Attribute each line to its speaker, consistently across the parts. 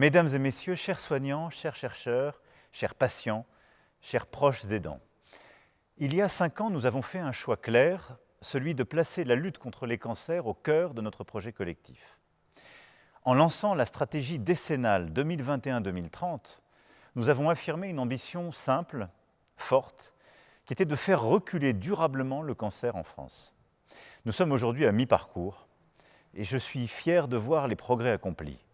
Speaker 1: Mesdames et messieurs, chers soignants, chers chercheurs, chers patients, chers proches aidants, il y a 5 ans, nous avons fait un choix clair, celui de placer la lutte contre les cancers au cœur de notre projet collectif. En lançant la stratégie décennale 2021-2030, nous avons affirmé une ambition simple, forte, qui était de faire reculer durablement le cancer en France. Nous sommes aujourd'hui à mi-parcours et je suis fier de voir les progrès accomplis.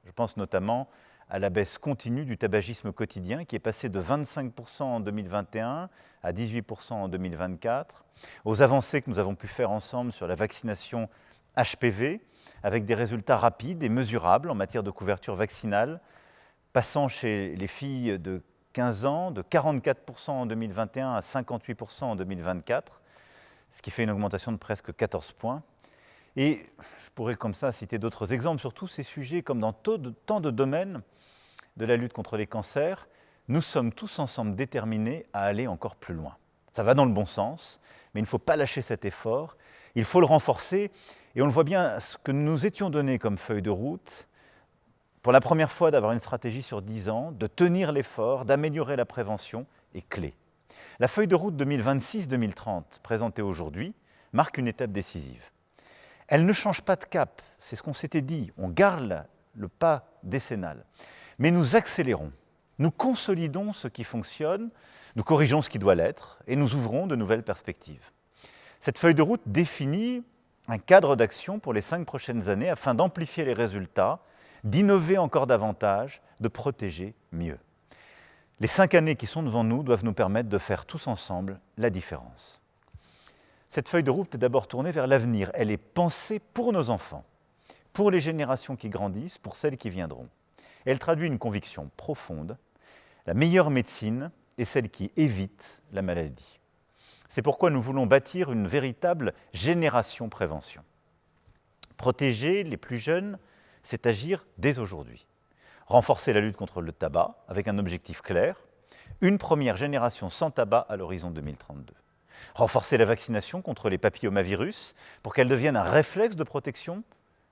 Speaker 1: Je pense notamment à la baisse continue du tabagisme quotidien qui est passé de 25% en 2021 à 18% en 2024, aux avancées que nous avons pu faire ensemble sur la vaccination HPV, avec des résultats rapides et mesurables en matière de couverture vaccinale, passant chez les filles de 15 ans de 44% en 2021 à 58% en 2024, ce qui fait une augmentation de presque 14 points. Et je pourrais comme ça citer d'autres exemples sur tous ces sujets, comme dans tant de domaines de la lutte contre les cancers, nous sommes tous ensemble déterminés à aller encore plus loin. Ça va dans le bon sens, mais il ne faut pas lâcher cet effort, il faut le renforcer, et on le voit bien, ce que nous étions donnés comme feuille de route, pour la première fois d'avoir une stratégie sur 10 ans, de tenir l'effort, d'améliorer la prévention, est clé. La feuille de route 2026-2030, présentée aujourd'hui, marque une étape décisive. Elle ne change pas de cap, c'est ce qu'on s'était dit, on garde le pas décennal. Mais nous accélérons, nous consolidons ce qui fonctionne, nous corrigeons ce qui doit l'être et nous ouvrons de nouvelles perspectives. Cette feuille de route définit un cadre d'action pour les 5 prochaines années afin d'amplifier les résultats, d'innover encore davantage, de protéger mieux. Les 5 années qui sont devant nous doivent nous permettre de faire tous ensemble la différence. Cette feuille de route est d'abord tournée vers l'avenir. Elle est pensée pour nos enfants, pour les générations qui grandissent, pour celles qui viendront. Elle traduit une conviction profonde. La meilleure médecine est celle qui évite la maladie. C'est pourquoi nous voulons bâtir une véritable génération prévention. Protéger les plus jeunes, c'est agir dès aujourd'hui. Renforcer la lutte contre le tabac avec un objectif clair, une première génération sans tabac à l'horizon 2032. Renforcer la vaccination contre les papillomavirus pour qu'elle devienne un réflexe de protection.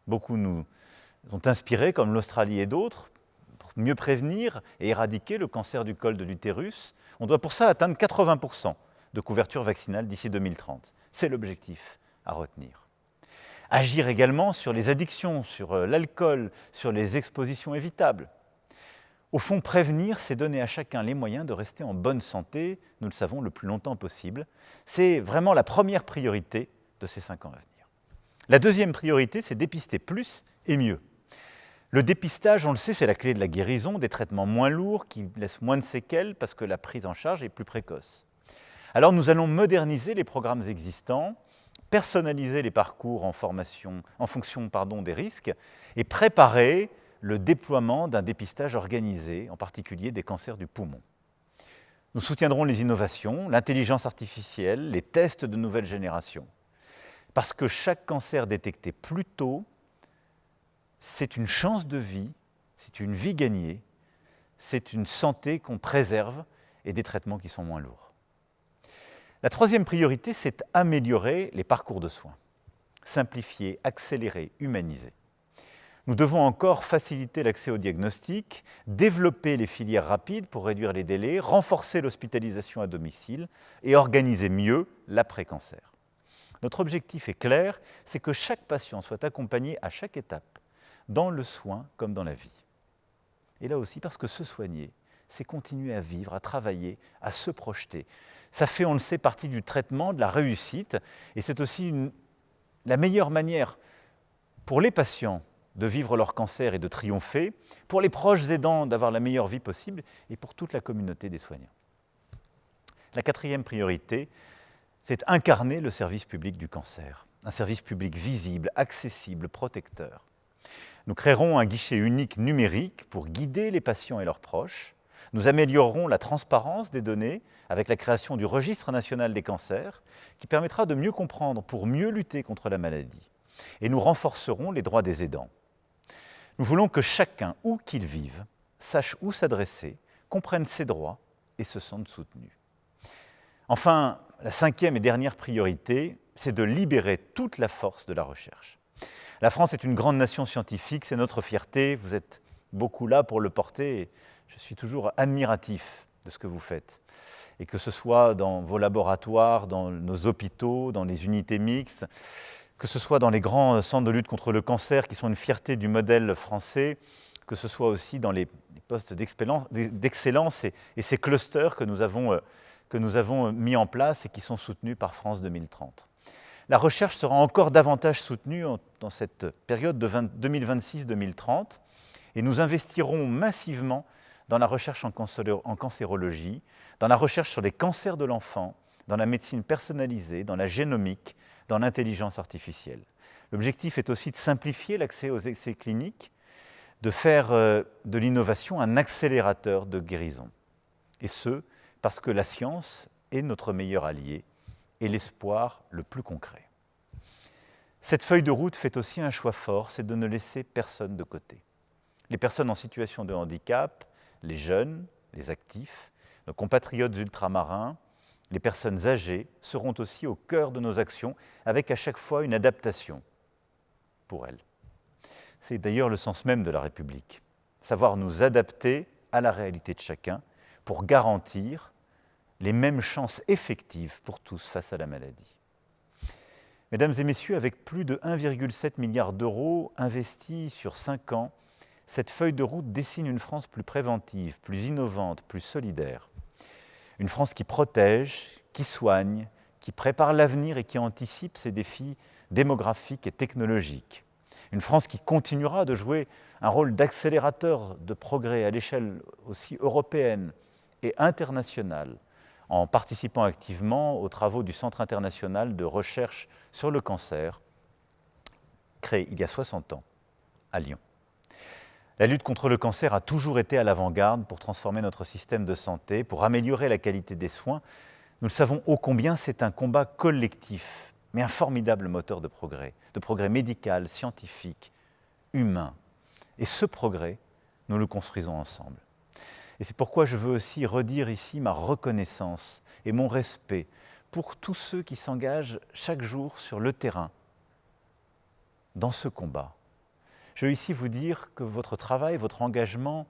Speaker 1: Beaucoup nous ont inspirés, comme l'Australie et d'autres, pour mieux prévenir et éradiquer le cancer du col de l'utérus. On doit pour ça atteindre 80% de couverture vaccinale d'ici 2030. C'est l'objectif à retenir. Agir également sur les addictions, sur l'alcool, sur les expositions évitables. Au fond, prévenir, c'est donner à chacun les moyens de rester en bonne santé, nous le savons, le plus longtemps possible. C'est vraiment la première priorité de ces 5 ans à venir. La deuxième priorité, c'est dépister plus et mieux. Le dépistage, on le sait, c'est la clé de la guérison, des traitements moins lourds qui laissent moins de séquelles parce que la prise en charge est plus précoce. Alors nous allons moderniser les programmes existants, personnaliser les parcours en fonction des risques et préparer le déploiement d'un dépistage organisé, en particulier des cancers du poumon. Nous soutiendrons les innovations, l'intelligence artificielle, les tests de nouvelle génération. Parce que chaque cancer détecté plus tôt, c'est une chance de vie, c'est une vie gagnée, c'est une santé qu'on préserve et des traitements qui sont moins lourds. La troisième priorité, c'est améliorer les parcours de soins. Simplifier, accélérer, humaniser. Nous devons encore faciliter l'accès au diagnostic, développer les filières rapides pour réduire les délais, renforcer l'hospitalisation à domicile et organiser mieux l'après-cancer. Notre objectif est clair, c'est que chaque patient soit accompagné à chaque étape, dans le soin comme dans la vie. Et là aussi, parce que se soigner, c'est continuer à vivre, à travailler, à se projeter. Ça fait, on le sait, partie du traitement, de la réussite, et c'est aussi la meilleure manière pour les patients de vivre leur cancer et de triompher, pour les proches aidants d'avoir la meilleure vie possible, et pour toute la communauté des soignants. La quatrième priorité, c'est incarner le service public du cancer, un service public visible, accessible, protecteur. Nous créerons un guichet unique numérique pour guider les patients et leurs proches. Nous améliorerons la transparence des données avec la création du registre national des cancers qui permettra de mieux comprendre pour mieux lutter contre la maladie. Et nous renforcerons les droits des aidants. Nous voulons que chacun, où qu'il vive, sache où s'adresser, comprenne ses droits et se sente soutenu. Enfin, la cinquième et dernière priorité, c'est de libérer toute la force de la recherche. La France est une grande nation scientifique, c'est notre fierté. Vous êtes beaucoup là pour le porter. Et je suis toujours admiratif de ce que vous faites. Et que ce soit dans vos laboratoires, dans nos hôpitaux, dans les unités mixtes, que ce soit dans les grands centres de lutte contre le cancer qui sont une fierté du modèle français, que ce soit aussi dans les postes d'excellence et ces clusters que nous avons mis en place et qui sont soutenus par France 2030. La recherche sera encore davantage soutenue dans cette période de 2026-2030 et nous investirons massivement dans la recherche en cancérologie, dans la recherche sur les cancers de l'enfant, dans la médecine personnalisée, dans la génomique, dans l'intelligence artificielle. L'objectif est aussi de simplifier l'accès aux essais cliniques, de faire de l'innovation un accélérateur de guérison. Et ce, parce que la science est notre meilleur allié et l'espoir le plus concret. Cette feuille de route fait aussi un choix fort, c'est de ne laisser personne de côté. Les personnes en situation de handicap, les jeunes, les actifs, nos compatriotes ultramarins, les personnes âgées seront aussi au cœur de nos actions, avec à chaque fois une adaptation pour elles. C'est d'ailleurs le sens même de la République, savoir nous adapter à la réalité de chacun pour garantir les mêmes chances effectives pour tous face à la maladie. Mesdames et messieurs, avec plus de 1,7 milliard d'euros investis sur 5 ans, cette feuille de route dessine une France plus préventive, plus innovante, plus solidaire. Une France qui protège, qui soigne, qui prépare l'avenir et qui anticipe ses défis démographiques et technologiques. Une France qui continuera de jouer un rôle d'accélérateur de progrès à l'échelle aussi européenne et internationale, en participant activement aux travaux du Centre international de recherche sur le cancer, créé il y a 60 ans à Lyon. La lutte contre le cancer a toujours été à l'avant-garde pour transformer notre système de santé, pour améliorer la qualité des soins. Nous le savons ô combien, c'est un combat collectif, mais un formidable moteur de progrès médical, scientifique, humain. Et ce progrès, nous le construisons ensemble. Et c'est pourquoi je veux aussi redire ici ma reconnaissance et mon respect pour tous ceux qui s'engagent chaque jour sur le terrain dans ce combat. Je veux ici vous dire que votre travail, votre engagement,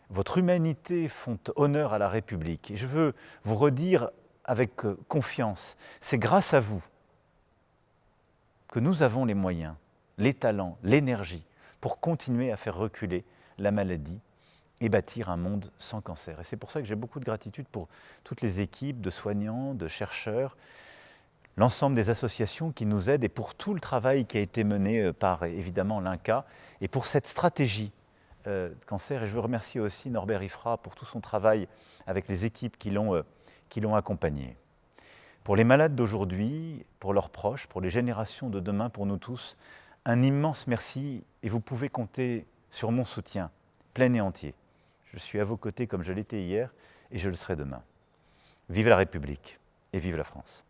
Speaker 1: votre humanité font honneur à la République. Et je veux vous redire avec confiance, c'est grâce à vous que nous avons les moyens, les talents, l'énergie pour continuer à faire reculer la maladie et bâtir un monde sans cancer. Et c'est pour ça que j'ai beaucoup de gratitude pour toutes les équipes de soignants, de chercheurs, l'ensemble des associations qui nous aident et pour tout le travail qui a été mené par évidemment l'INCa et pour cette stratégie cancer. Et je veux remercier aussi Norbert Ifra pour tout son travail avec les équipes qui l'ont accompagné. Pour les malades d'aujourd'hui, pour leurs proches, pour les générations de demain, pour nous tous, un immense merci et vous pouvez compter sur mon soutien plein et entier. Je suis à vos côtés comme je l'étais hier et je le serai demain. Vive la République et vive la France.